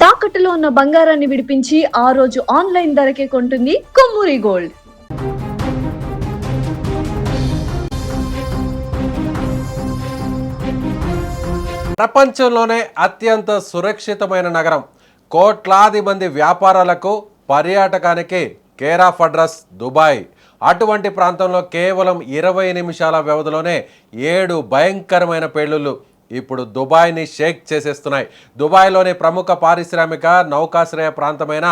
తాకట్టులో ఉన్న బంగారాన్ని విడిపించి ఆ రోజు ఆన్లైన్ ధరకే కొంటుంది కొమ్మూరి గోల్డ్. ప్రపంచంలోనే అత్యంత సురక్షితమైన నగరం, కోట్లాది మంది వ్యాపారాలకు పర్యాటకానికి కేర్ ఆఫ్ అడ్రస్ దుబాయ్. అటువంటి ప్రాంతంలో కేవలం 20 నిమిషాల వ్యవధిలోనే 7 భయంకరమైన పేలుళ్లు ఇప్పుడు దుబాయ్ని షేక్ చేసేస్తున్నాయి. దుబాయ్లోని ప్రముఖ పారిశ్రామిక నౌకాశ్రయ ప్రాంతమైన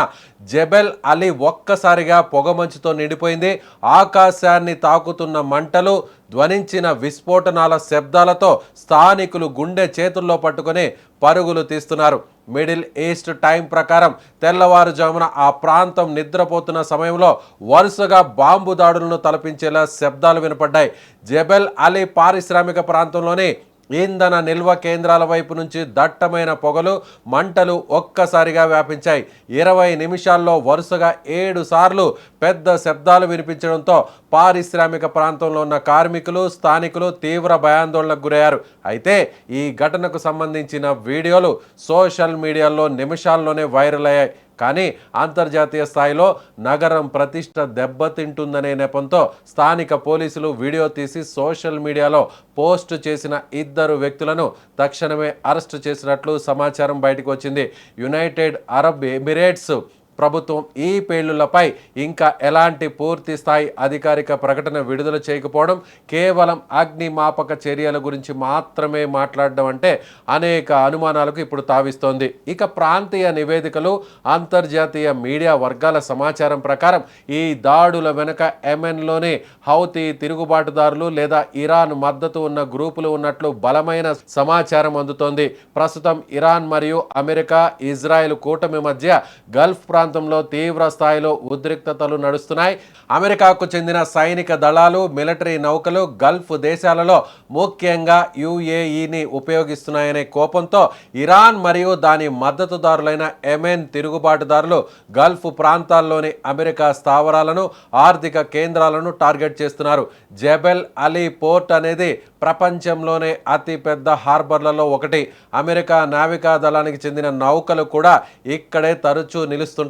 జబెల్ అలీ ఒక్కసారిగా పొగమంచుతో నిండిపోయింది. ఆకాశాన్ని తాకుతున్న మంటలు, ధ్వనించిన విస్ఫోటనాల శబ్దాలతో స్థానికులు గుండె చేతుల్లో పట్టుకొని పరుగులు తీస్తున్నారు. మిడిల్ ఈస్ట్ టైం ప్రకారం తెల్లవారుజామున ఆ ప్రాంతం నిద్రపోతున్న సమయంలో వరుసగా బాంబు దాడులను తలపించేలా శబ్దాలు వినపడ్డాయి. జబెల్ అలీ పారిశ్రామిక ప్రాంతంలోని ఇంధన నిల్వ కేంద్రాల వైపు నుంచి దట్టమైన పొగలు, మంటలు ఒక్కసారిగా వ్యాపించాయి. 20 నిమిషాల్లో వరుసగా 7 సార్లు పెద్ద శబ్దాలు వినిపించడంతో పారిశ్రామిక ప్రాంతంలో ఉన్న కార్మికులు, స్థానికులు తీవ్ర భయాందోళనకు గురయ్యారు. అయితే ఈ ఘటనకు సంబంధించిన వీడియోలు సోషల్ మీడియాలో నిమిషాల్లోనే వైరల్ అయ్యాయి. కానీ అంతర్జాతీయ స్థాయిలో నగరం ప్రతిష్ట దెబ్బతింటుందనే నెపంతో స్థానిక పోలీసులు వీడియో తీసి సోషల్ మీడియాలో పోస్ట్ చేసిన 2 వ్యక్తులను తక్షణమే అరెస్టు చేసినట్లు సమాచారం బయటకు వచ్చింది. యునైటెడ్ అరబ్ ఎమిరేట్స్ ప్రభుత్వం ఈ పేలుళ్లపై ఇంకా ఎలాంటి పూర్తి స్థాయి అధికారిక ప్రకటన విడుదల చేయకపోవడం, కేవలం అగ్నిమాపక చర్యల గురించి మాత్రమే మాట్లాడడం అంటే అనేక అనుమానాలకు ఇప్పుడు తావిస్తోంది. ఇక ప్రాంతీయ నివేదికలు, అంతర్జాతీయ మీడియా వర్గాల సమాచారం ప్రకారం ఈ దాడుల వెనుక యెమెన్లోని హౌతీ తిరుగుబాటుదారులు లేదా ఇరాన్ మద్దతు ఉన్న గ్రూపులు ఉన్నట్లు బలమైన సమాచారం అందుతోంది. ప్రస్తుతం ఇరాన్ మరియు అమెరికా, ఇజ్రాయెల్ కూటమి మధ్య గల్ఫ్ ప్రాంతంలో తీవ్ర స్థాయిలో ఉద్రిక్తతలు నడుస్తున్నాయి. అమెరికాకు చెందిన సైనిక దళాలు, మిలిటరీ నౌకలు గల్ఫ్ దేశాలలో ముఖ్యంగా యుఏఈని ఉపయోగిస్తున్నాయనే కోపంతో ఇరాన్ మరియు దాని మద్దతుదారులైన యెమెన్ తిరుగుబాటుదారులు గల్ఫ్ ప్రాంతాల్లోని అమెరికా స్థావరాలను, ఆర్థిక కేంద్రాలను టార్గెట్ చేస్తున్నారు. జబెల్ అలీ పోర్ట్ అనేది ప్రపంచంలోనే అతి పెద్ద హార్బర్లలో ఒకటి. అమెరికా నావికా దళానికి చెందిన నౌకలు కూడా ఇక్కడే తరచూ నిలుస్తుంటాయి.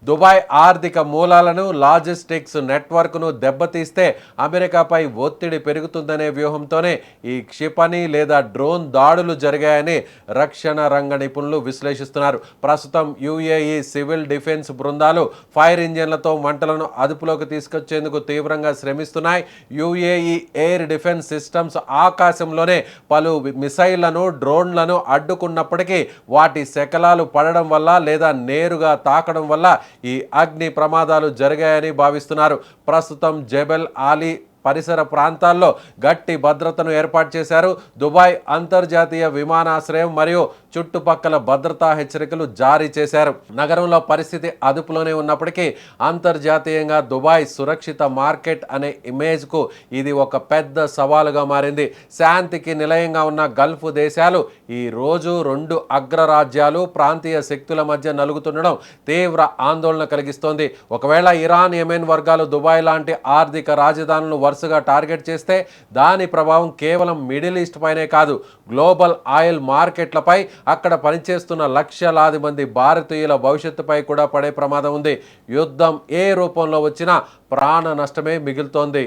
దుబాయ్ ఆర్థిక మూలాలను, లాజిస్టిక్స్ నెట్వర్క్ను దెబ్బతీస్తే అమెరికాపై ఒత్తిడి పెరుగుతుందనే వ్యూహంతోనే ఈ క్షిపణి లేదా డ్రోన్ దాడులు జరిగాయని రక్షణ రంగ నిపుణులు విశ్లేషిస్తున్నారు. ప్రస్తుతం యుఏఈ సివిల్ డిఫెన్స్ బృందాలు ఫైర్ ఇంజన్లతో మంటలను అదుపులోకి తీసుకొచ్చేందుకు తీవ్రంగా శ్రమిస్తున్నాయి. యుఏఈ ఎయిర్ డిఫెన్స్ సిస్టమ్స్ ఆకాశంలోనే పలు మిసైళ్లను, డ్రోన్లను అడ్డుకున్నప్పటికీ వాటి శకలాలు పడడం వల్ల లేదా నేరుగా తాకడం వల్ల ఈ అగ్ని ప్రమాదాలు జరిగాయని భావిస్తున్నారు. ప్రస్తుతం జబెల్ అలీ పరిసర ప్రాంతాల్లో గట్టి భద్రతను ఏర్పాటు చేశారు. దుబాయ్ అంతర్జాతీయ విమానాశ్రయం మరియు చుట్టుపక్కల భద్రతా హెచ్చరికలు జారీ చేశారు. నగరంలో పరిస్థితి అదుపులోనే ఉన్నప్పటికీ అంతర్జాతీయంగా దుబాయ్ సురక్షిత మార్కెట్ అనే ఇమేజ్కు ఇది ఒక పెద్ద సవాలుగా మారింది. శాంతికి నిలయంగా ఉన్న గల్ఫ్ దేశాలు ఈ రోజు 2 అగ్రరాజ్యాలు, ప్రాంతీయ శక్తుల మధ్య నలుగుతుండడం తీవ్ర ఆందోళన కలిగిస్తోంది. ఒకవేళ ఇరాన్, యెమెన్ వర్గాలు దుబాయ్ లాంటి ఆర్థిక రాజధానులను వరుసగా టార్గెట్ చేస్తే దాని ప్రభావం కేవలం మిడిల్ ఈస్ట్ పైనే కాదు, గ్లోబల్ ఆయిల్ మార్కెట్లపై, అక్కడ పనిచేస్తున్న లక్షలాది మంది భారతీయుల భవిష్యత్తుపై కూడా పడే ప్రమాదం ఉంది. యుద్ధం ఏ రూపంలో వచ్చినా ప్రాణ నష్టమే మిగులుతోంది.